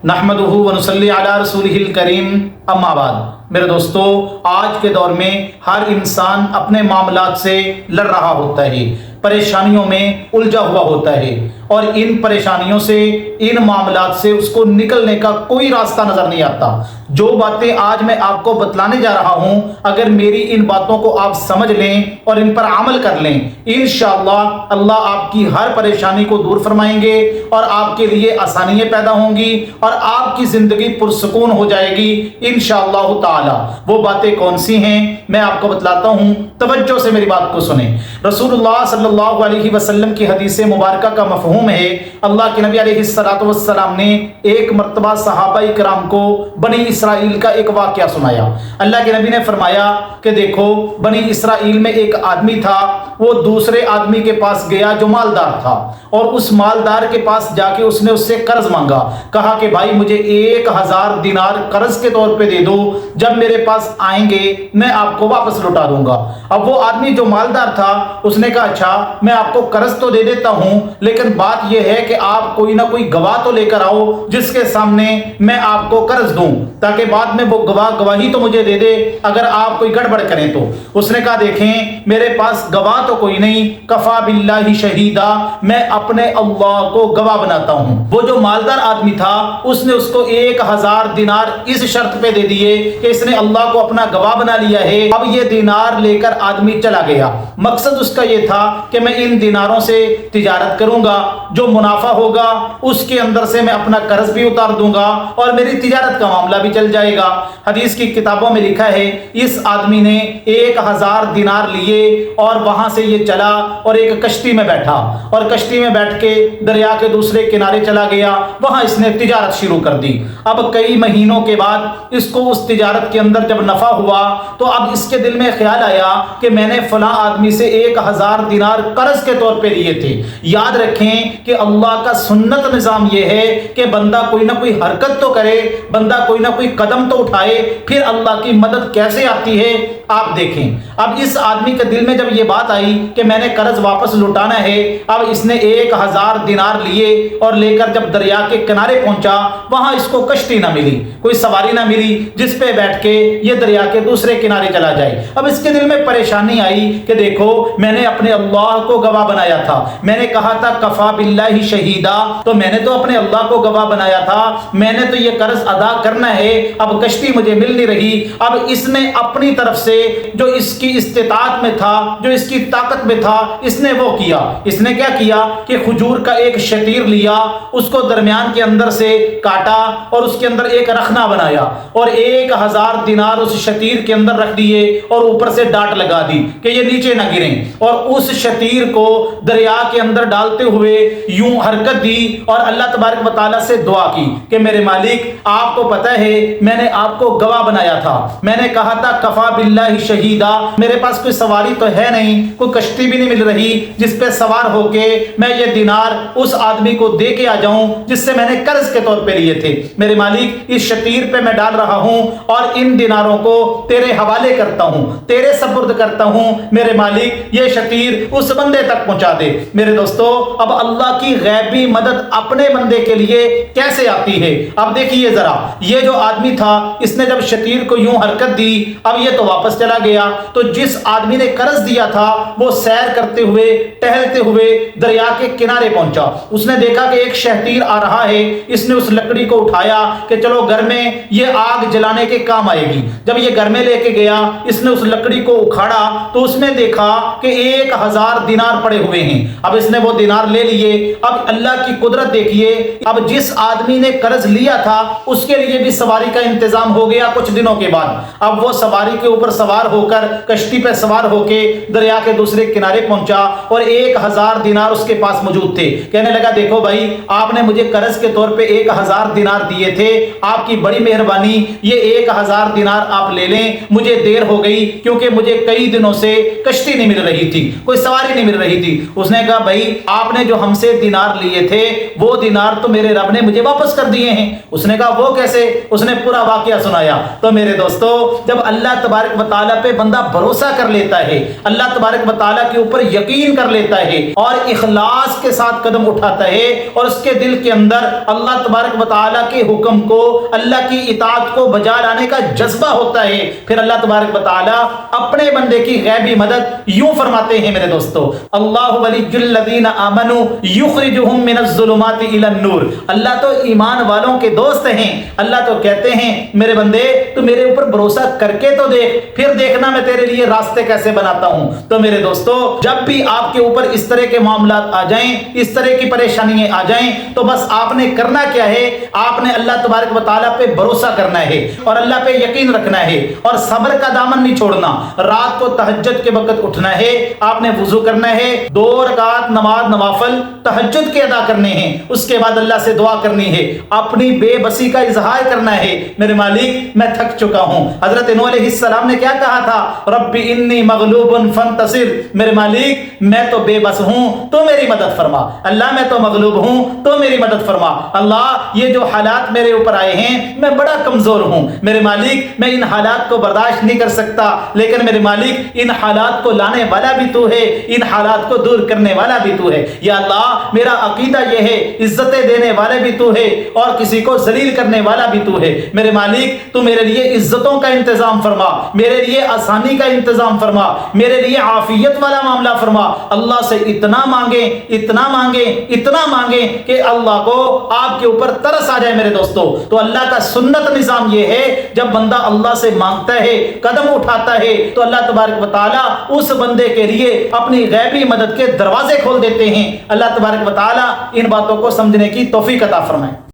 نحمدہ ونصلی علی رسولہ الکریم اما بعد۔ میرے دوستو، آج کے دور میں ہر انسان اپنے معاملات سے لڑ رہا ہوتا ہے، پریشانیوں میں الجھا ہوا ہوتا ہے، اور ان پریشانیوں سے، ان معاملات سے اس کو نکلنے کا کوئی راستہ نظر نہیں آتا۔ جو باتیں آج میں آپ کو بتلانے جا رہا ہوں، اگر میری ان باتوں کو آپ سمجھ لیں اور ان پر عمل کر لیں، انشاءاللہ اللہ آپ کی ہر پریشانی کو دور فرمائیں گے اور آپ کے لیے آسانیاں پیدا ہوں گی اور آپ کی زندگی پرسکون ہو جائے گی انشاءاللہ تعالی۔ وہ باتیں کون سی ہیں میں آپ کو بتلاتا ہوں، توجہ سے میری بات کو سنیں۔ رسول اللہ صلی اللہ علیہ وسلم کی حدیث مبارکہ کا مفہوم ہے، اللہ کے نبی علیہ السلام نے ایک مرتبہ صحابہ کرام کو بنی اسرائیل کا ایک واقعہ سنایا۔ اللہ کے نبی نے فرمایا کہ دیکھو، بنی اسرائیل میں ایک آدمی تھا، وہ دوسرے آدمی کے پاس گیا جو مالدار تھا، اور اس مالدار کے پاس جا کے اس نے اس سے قرض مانگا، کہا کہ بھائی مجھے 1000 دینار قرض کے طور پہ دے دو، جب میرے پاس آئیں گے میں آپ کو واپس لوٹا دوں گا۔ اب وہ آدمی جو مالدار تھا اس نے کہا اچھا میں آپ کو قرض تو دے دیتا ہوں، لیکن بات یہ ہے کہ آپ کوئی نہ کوئی گواہ تو لے کر آؤ جس کے سامنے میں آپ کو قرض دوں، تاکہ بعد میں وہ گواہی تو مجھے دے دے اگر آپ کوئی گڑبڑ کریں تو۔ اس نے کہا دیکھیں میرے پاس گواہ تو کوئی نہیں، کفا باللہ شہیدا، میں اپنے اللہ کو گواہ بناتا ہوں۔ وہ جو مالدار آدمی تھا اس نے اس کو 1000 دینار اس شرط پہ دے دیے کہ اس نے اللہ کو اپنا گواہ بنا لیا ہے۔ اب یہ دینار لے کر آدمی چلا گیا، مقصد اس کا یہ تھا کہ میں ان دیناروں سے تجارت کروں گا، جو منافع ہوگا اس کے اندر سے میں اپنا قرض بھی اتار دوں گا اور میری تجارت کا معاملہ بھی چل جائے گا۔ حدیث کی کتابوں میں لکھا ہے اس آدمی نے 1000 دینار لیے اور وہاں سے یہ چلا اور ایک کشتی میں بیٹھا، اور کشتی میں بیٹھ کے دریا کے دوسرے کنارے چلا گیا، وہاں اس نے تجارت شروع کر دی۔ اب کئی مہینوں کے بعد اس کو اس تجارت کے اندر جب نفع ہوا تو اب اس کے دل میں خیال آیا کہ میں نے فلاں آدمی سے 1000 دینار قرض کے طور پہ لیے تھے۔ یاد رکھیں کہ اللہ کا سنت نظام یہ ہے کہ بندہ کوئی نہ کوئی حرکت تو کرے، بندہ کوئی نہ کوئی قدم تو اٹھائے، پھر اللہ کی مدد کیسے آتی ہے آپ دیکھیں۔ اب اس آدمی کے دل میں جب یہ بات آئی کہ میں نے قرض واپس لوٹانا ہے، اب اس نے 1000 دینار لیے اور لے کر جب دریا کے کنارے پہنچا، وہاں اس کو کشتی نہ ملی، کوئی سواری نہ ملی جس پہ بیٹھ کے یہ دریا کے دوسرے کنارے چلا جائے۔ اب اس کے دل میں پریشانی آئی کہ دیکھو میں نے اپنے اللہ کو گواہ بنایا تھا، میں نے کہا تھا کفا باللہ شہیدا، تو میں نے تو اپنے اللہ کو گواہ بنایا تھا، میں نے تو یہ قرض ادا کرنا ہے، اب کشتی مجھے مل نہیں رہی۔ اب اس نے اپنی طرف سے جو اس کی استطاعت میں تھا، جو اس کی طاقت میں تھا، اس نے وہ کیا۔ اس نے کیا کیا کہ کھجور کا ایک شتیر لیا، اس کو درمیان کے اندر سے کاٹا اور اس کے اندر ایک رخنا بنایا اور 1000 دینار اس شتیر کے اندر رکھ دیے اور اوپر سے ڈانٹ لگا دی کہ یہ نیچے نہ گریں، اور اس شتیر کو دریا کے اندر ڈالتے ہوئے یوں حرکت دی اور اللہ تبارک و تعالیٰ سے دعا کی کہ میرے مالک آپ کو پتہ ہے میں نے آپ کو گواہ بنایا تھا، میں نے کہا تھا کفا باللہ شہیدا، میرے پاس کوئی سواری تو ہے نہیں، کوئی کشتی بھی نہیں مل رہی جس پہ سوار ہو کے میں یہ دینار اس آدمی کو دے کے آ جاؤں جس سے میں نے قرض کے طور پہ لیے تھے۔ میرے مالک اس شتیر پہ میں ڈال رہا ہوں اور ان دیناروں کو تیرے حوالے کرتا ہوں، تیرے سپرد کرتا ہوں، میرے مالک یہ شتیر اس بندے تک پہنچا دے۔ میرے دوستو، اب اللہ کی غیبی مدد اپنے بندے کے لیے کیسے آتی ہے؟ اب دیکھیے ذرا، یہ جو آدمی تھا اس نے جب شتیر کو یوں حرکت دی، اب یہ تو واپس چلا گیا، تو جس آدمی نے قرض دیا تھا وہ سیر کرتے ہوئے ٹہلتے ہوئے دریا کے کنارے پہنچا، اس نے دیکھا کہ ایک شتیر آ رہا ہے، اس نے اس لکڑی کو اٹھایا کہ چلو گھر میں یہ آگ جلانے کے کام آئے گی۔ جب یہ گھر میں لے کے گیا، اس نے اس لکڑی کو اکھاڑا تو اس نے دیکھا کہ 1000 دینار پڑے ہوئے ہیں۔ اب اس نے وہ دینار لے لیے۔ اب اللہ کی قدرت دیکھیے، اب جس آدمی نے قرض لیا تھا اس کے لیے بھی سواری کا انتظام ہو گیا کچھ دنوں کے بعد۔ اب وہ سواری کے اوپر سوار ہو کر کشتی پہ سوار ہو کے دریا کے دوسرے کنارے پہنچا اور 1000 دینار اس کے پاس موجود تھے۔ کہنے لگا دیکھو بھائی آپ نے مجھے قرض کے طور پہ 1000 دینار دیے تھے، آپ کی بڑی مہربانی، یہ 1000 دینار آپ لے لیں، مجھے دیر ہو گئی کیونکہ مجھے کئی دنوں سے کشتی نہیں مل رہی تھی، کوئی سواری نہیں مل رہی تھی۔ اس نے کہا بھائی آپ نے جو ہم سے دینار لیے تھے وہ دینار تو میرے رب نے مجھے واپس کر دیے ہیں۔ اس نے کہا وہ کیسے؟ اس نے پورا واقعہ سنایا۔ تو میرے دوستو، جب اللہ تبارک و تعالیٰ پہ بندہ بھروسہ کر لیتا ہے، اللہ تبارک و تعالیٰ کے اوپر یقین کر لیتا ہے اور اخلاص کے ساتھ قدم اٹھاتا ہے اور اس کے دل کے اندر اللہ تبارک و تعالیٰ کے حکم کو، اللہ کی اطاعت کو بجا لانے کا جذبہ ہوتا ہے، پھر اللہ تبارک و تعالیٰ اپنے بندے کی غیبی مدد یوں فرماتے ہیں میرے دوستو، اللہ ولی الذین آمنوا یخرجہم من الظلمات الی النور۔ اللہ تو ایمان والوں کے دوست ہیں، اللہ تو کہتے ہیں میرے بندے تو میرے اوپر بھروسہ کر کے تو دیکھ، پھر دیکھنا میں تیرے لیے راستے کیسے بناتا ہوں۔ تو میرے دوستو جب بھی آپ کے اوپر اس طرح کے معاملات آ جائیں، اس طرح کی پریشانیاں آ جائیں، تو بس آپ نے کرنا کیا ہے، آپ نے اللہ تبارک و تعالیٰ پہ بھروسہ کرنا ہے اور اللہ پہ یقین رکھنا ہے اور صبر کا دامن نہیں چھوڑنا۔ رات کو تہجد کے وقت اٹھنا ہے، آپ نے وضو کرنا ہے، 2 رکعت نماز نوافل تہجد کے ادا کرنے ہیں، اس کے بعد اللہ سے دعا کرنی ہے، اپنی بے بسی کا اظہار کرنا ہے، میرے مالک میں تھک چکا ہوں۔ حضرت نوح علیہ السلام نے کیا کہا تھا، رب انی مغلوب فانتصر، میرے مالک میں تو بے بس ہوں تو میری مدد فرما، اللہ میں تو مغلوب ہوں تو میری مدد فرما، اللہ یہ جو حالات میرے اوپر آئے ہیں میں بڑا کمزور ہوں، میرے مالک میں ان حالات کو برداشت نہیں کر سکتا، لیکن میرے مالک ان حالات کو لانے والا بھی تو ہے، ان حالات کو دور کرنے والا بھی تو ہے، یا اللہ میرا عقیدہ یہ ہے عزتیں دینے والے بھی تو ہے اور کسی کو ذلیل کرنے والا بھی تو ہے، میرے مالک تو میرے لیے عزتوں کا انتظام فرما، میرے لیے آسانی کا انتظام فرما، میرے لیے عافیت والا معاملہ فرما۔ اللہ سے اتنا مانگیں اتنا مانگیں اتنا مانگیں کہ اللہ کو آپ کے اوپر ترس آ جائے میرے دوستو۔ تو اللہ کا سنت نظام یہ ہے، جب بندہ اللہ سے مانگتا ہے، قدم اٹھاتا ہے، تو اللہ تبارک و تعالیٰ اس بندے کے لیے اپنی غیبی مدد کے دروازے کھول دیتے ہیں۔ اللہ تبارک و تعالیٰ ان باتوں کو سمجھنے کی توفیق عطا فرمائے۔